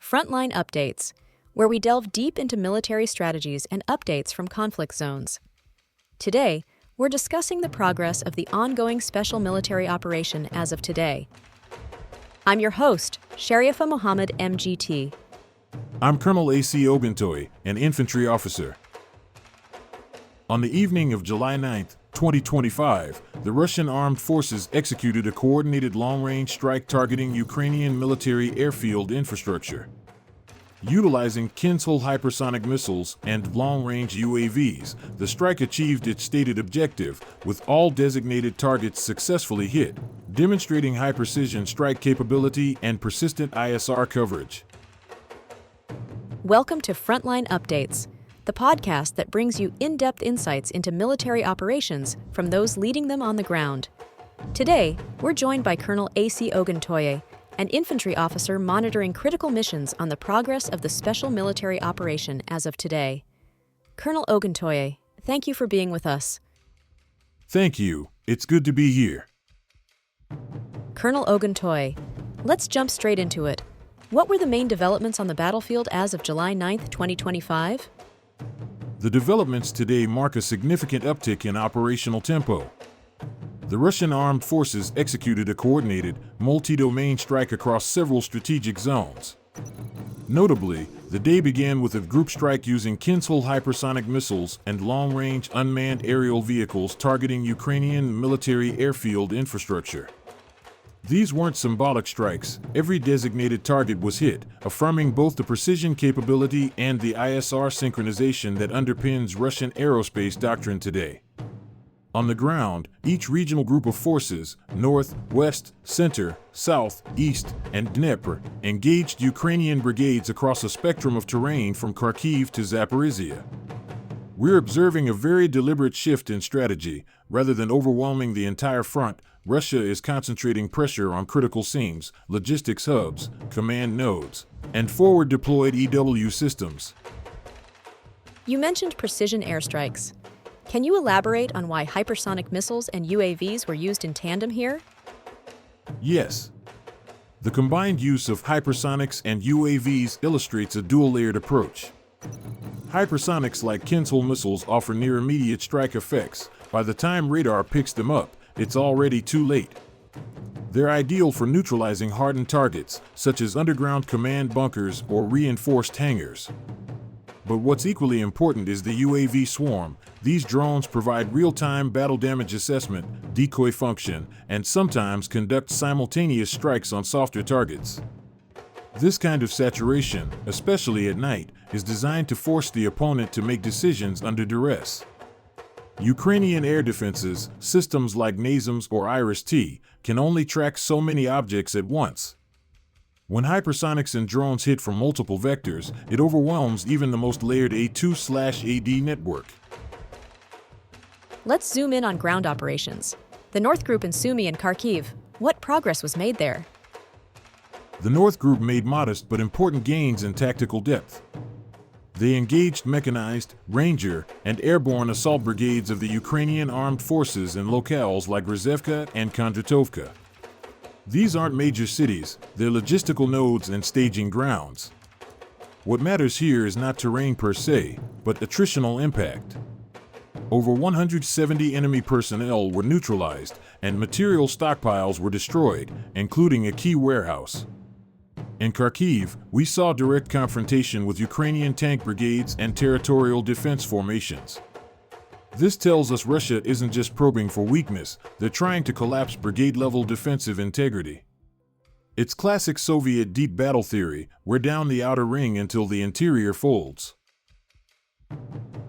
Frontline Updates, where we delve deep into military strategies and updates from conflict zones. Today, we're discussing the progress of the ongoing special military operation as of today. I'm your host, Sharifa Mohammed M.G.T. I'm Colonel A.C. Ogontoye, an infantry officer. On the evening of July 9, 2025, the Russian Armed Forces executed a coordinated long-range strike targeting Ukrainian military airfield infrastructure. Utilizing Kinshul hypersonic missiles and long-range UAVs, the strike achieved its stated objective, with all designated targets successfully hit, demonstrating high-precision strike capability and persistent ISR coverage. Welcome to Frontline Updates, the podcast that brings you in-depth insights into military operations from those leading them on the ground. Today, we're joined by Colonel A.C. Ogontoye, an infantry officer monitoring critical missions on the progress of the special military operation as of today. Colonel Ogontoye, thank you for being with us. Thank you. It's good to be here. Colonel Ogontoye, let's jump straight into it. What were the main developments on the battlefield as of July 9, 2025? The developments today mark a significant uptick in operational tempo. The Russian Armed Forces executed a coordinated, multi-domain strike across several strategic zones. Notably, the day began with a group strike using Kinshul hypersonic missiles and long-range unmanned aerial vehicles targeting Ukrainian military airfield infrastructure. These weren't symbolic strikes. Every designated target was hit, affirming both the precision capability and the ISR synchronization that underpins Russian aerospace doctrine today. On the ground, each regional group of forces, north, west, center, south, east, and Dnepr, engaged Ukrainian brigades across a spectrum of terrain from Kharkiv to Zaporizhia. We're observing a very deliberate shift in strategy. Rather than overwhelming the entire front, Russia is concentrating pressure on critical seams, logistics hubs, command nodes, and forward-deployed EW systems. You mentioned precision airstrikes. Can you elaborate on why hypersonic missiles and UAVs were used in tandem here? Yes. The combined use of hypersonics and UAVs illustrates a dual-layered approach. Hypersonics like Kinshul missiles offer near-immediate strike effects. By the time radar picks them up, it's already too late. They're ideal for neutralizing hardened targets, such as underground command bunkers or reinforced hangars. But what's equally important is the UAV swarm. These drones provide real-time battle damage assessment, decoy function, and sometimes conduct simultaneous strikes on softer targets. This kind of saturation, especially at night, is designed to force the opponent to make decisions under duress. Ukrainian air defenses, systems like NASAMS or IRIS-T, can only track so many objects at once. When hypersonics and drones hit from multiple vectors, it overwhelms even the most layered A2/AD network. Let's zoom in on ground operations. The North Group in Sumy and Kharkiv, what progress was made there? The North Group made modest but important gains in tactical depth. They engaged mechanized, Ranger, and airborne assault brigades of the Ukrainian Armed Forces in locales like Rzevka and Kondratovka. These aren't major cities, they're logistical nodes and staging grounds. What matters here is not terrain per se, but attritional impact. Over 170 enemy personnel were neutralized, and material stockpiles were destroyed, including a key warehouse. In Kharkiv, we saw direct confrontation with Ukrainian tank brigades and territorial defense formations. This tells us Russia isn't just probing for weakness, they're trying to collapse brigade-level defensive integrity. It's classic Soviet deep battle theory, wear down the outer ring until the interior folds.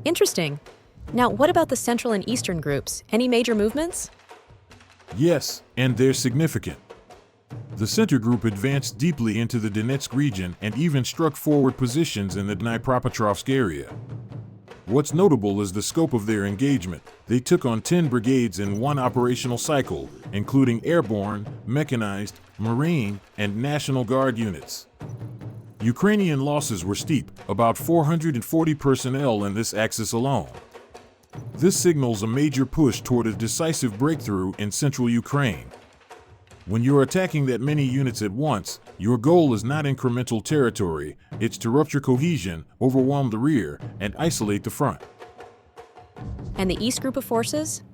Interesting. Now, what about the Central and Eastern groups? Any major movements? Yes, and they're significant. The Center Group advanced deeply into the Donetsk region and even struck forward positions in the Dnipropetrovsk area. What's notable is the scope of their engagement. They took on 10 brigades in one operational cycle, including airborne, mechanized, marine, and National Guard units. Ukrainian losses were steep, about 440 personnel in this axis alone. This signals a major push toward a decisive breakthrough in central Ukraine. When you're attacking that many units at once, your goal is not incremental territory, it's to rupture cohesion, overwhelm the rear, and isolate the front. And the East Group of forces?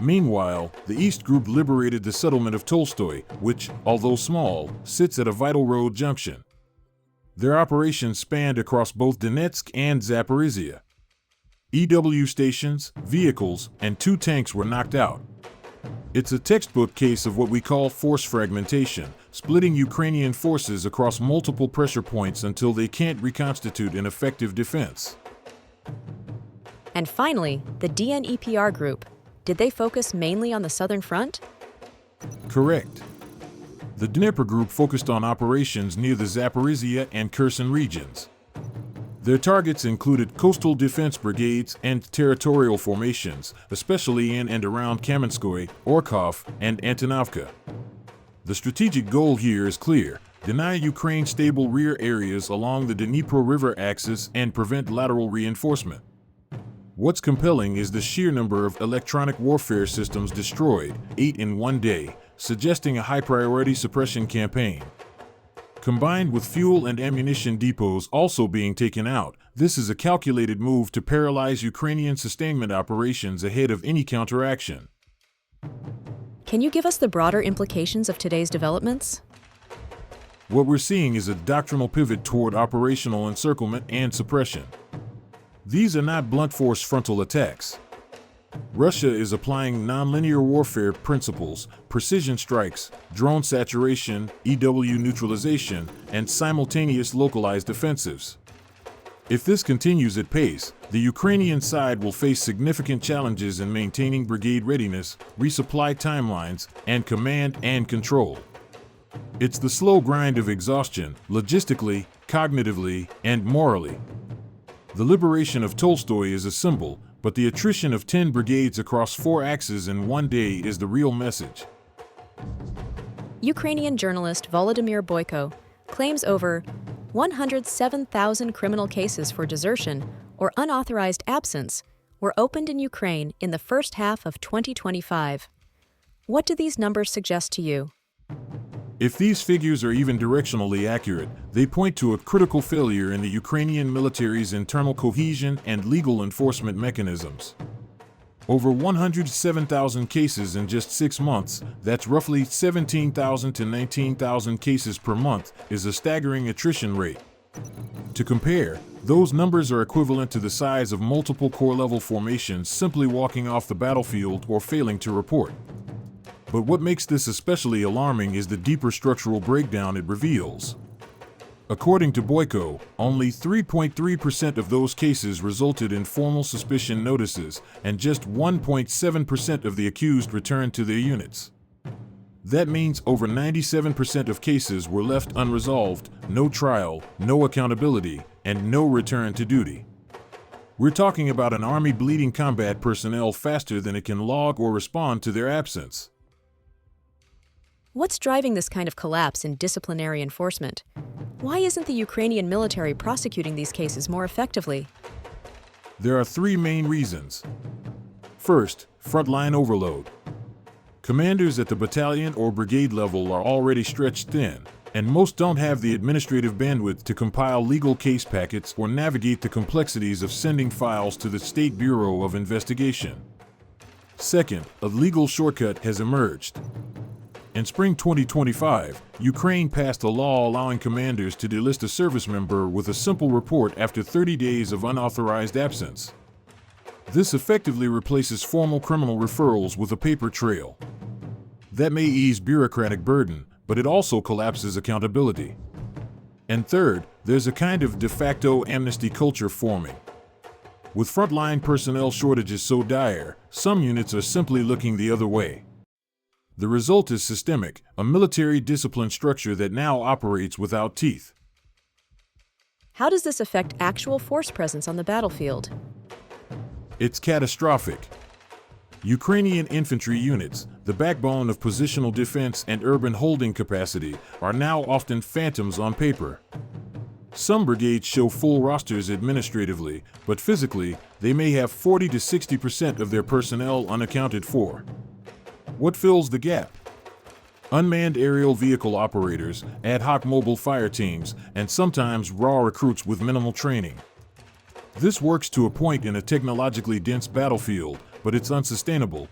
Meanwhile, the East Group liberated the settlement of Tolstoy, which, although small, sits at a vital road junction. Their operations spanned across both Donetsk and Zaporizhia. EW stations, vehicles, and 2 tanks were knocked out. It's a textbook case of what we call force fragmentation, splitting Ukrainian forces across multiple pressure points until they can't reconstitute an effective defense. And finally, the DNEPR group. Did they focus mainly on the southern front? Correct. The Dnieper group focused on operations near the Zaporizhia and Kherson regions. Their targets included coastal defense brigades and territorial formations, especially in and around Kamenskoye, Orkhov, and Antonovka. The strategic goal here is clear: deny Ukraine stable rear areas along the Dnipro River axis and prevent lateral reinforcement. What's compelling is the sheer number of electronic warfare systems destroyed, 8 in one day, suggesting a high-priority suppression campaign. Combined with fuel and ammunition depots also being taken out, this is a calculated move to paralyze Ukrainian sustainment operations ahead of any counteraction. Can you give us the broader implications of today's developments? What we're seeing is a doctrinal pivot toward operational encirclement and suppression. These are not blunt force frontal attacks. Russia is applying nonlinear warfare principles, precision strikes, drone saturation, EW neutralization, and simultaneous localized offensives. If this continues at pace, the Ukrainian side will face significant challenges in maintaining brigade readiness, resupply timelines, and command and control. It's the slow grind of exhaustion, logistically, cognitively, and morally. The liberation of Tolstoy is a symbol, but the attrition of 10 brigades across 4 axes in one day is the real message. Ukrainian journalist Volodymyr Boyko claims over 107,000 criminal cases for desertion or unauthorized absence were opened in Ukraine in the first half of 2025. What do these numbers suggest to you? If these figures are even directionally accurate, they point to a critical failure in the Ukrainian military's internal cohesion and legal enforcement mechanisms. Over 107,000 cases in just 6 months, that's roughly 17,000 to 19,000 cases per month, is a staggering attrition rate. To compare, those numbers are equivalent to the size of multiple corps-level formations simply walking off the battlefield or failing to report. But what makes this especially alarming is the deeper structural breakdown it reveals. According to Boyko, only 3.3% of those cases resulted in formal suspicion notices, and just 1.7% of the accused returned to their units. That means over 97% of cases were left unresolved, no trial, no accountability, and no return to duty. We're talking about an army bleeding combat personnel faster than it can log or respond to their absence. What's driving this kind of collapse in disciplinary enforcement? Why isn't the Ukrainian military prosecuting these cases more effectively? There are 3 main reasons. First, frontline overload. Commanders at the battalion or brigade level are already stretched thin, and most don't have the administrative bandwidth to compile legal case packets or navigate the complexities of sending files to the State Bureau of Investigation. Second, a legal shortcut has emerged. In spring 2025, Ukraine passed a law allowing commanders to delist a service member with a simple report after 30 days of unauthorized absence. This effectively replaces formal criminal referrals with a paper trail. That may ease bureaucratic burden, but it also collapses accountability. And third, there's a kind of de facto amnesty culture forming. With frontline personnel shortages so dire, some units are simply looking the other way. The result is systemic, a military discipline structure that now operates without teeth. How does this affect actual force presence on the battlefield? It's catastrophic. Ukrainian infantry units, the backbone of positional defense and urban holding capacity, are now often phantoms on paper. Some brigades show full rosters administratively, but physically, they may have 40 to 60% of their personnel unaccounted for. What fills the gap? unmanned aerial vehicle operators, ad hoc mobile fire teams, and sometimes raw recruits with minimal training. This works to a point in a technologically dense battlefield, but it's unsustainable.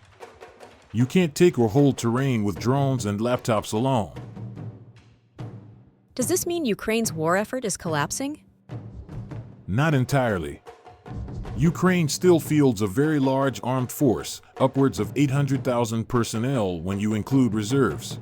You can't take or hold terrain with drones and laptops alone. Does this mean Ukraine's war effort is collapsing? Not entirely. Ukraine still fields a very large armed force, upwards of 800,000 personnel when you include reserves.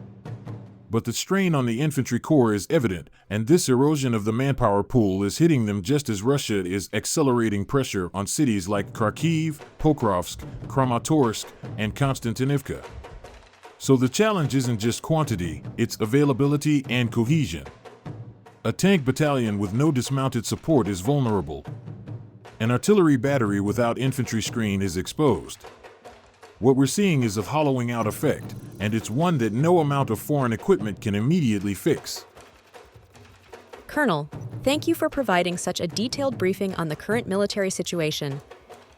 But the strain on the infantry corps is evident, and this erosion of the manpower pool is hitting them just as Russia is accelerating pressure on cities like Kharkiv, Pokrovsk, Kramatorsk, and Konstantinivka. So the challenge isn't just quantity, it's availability and cohesion. A tank battalion with no dismounted support is vulnerable. An artillery battery without infantry screen is exposed. What we're seeing is a hollowing out effect, and it's one that no amount of foreign equipment can immediately fix. Colonel, thank you for providing such a detailed briefing on the current military situation.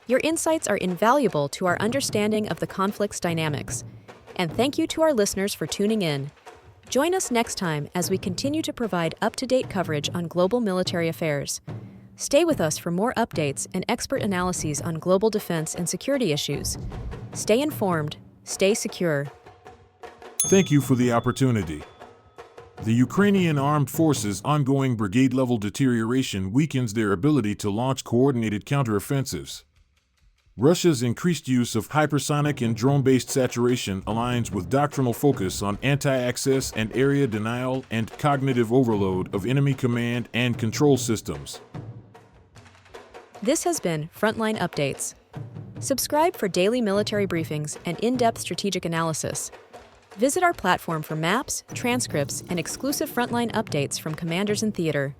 Your insights are invaluable to our understanding of the conflict's dynamics. And thank you to our listeners for tuning in. Join us next time as we continue to provide up-to-date coverage on global military affairs. Stay with us for more updates and expert analyses on global defense and security issues. Stay informed, stay secure. Thank you for the opportunity. The Ukrainian Armed Forces' ongoing brigade-level deterioration weakens their ability to launch coordinated counteroffensives. Russia's increased use of hypersonic and drone-based saturation aligns with doctrinal focus on anti-access and area denial and cognitive overload of enemy command and control systems. This has been Frontline Updates. Subscribe for daily military briefings and in-depth strategic analysis. Visit our platform for maps, transcripts, and exclusive Frontline updates from commanders in theater.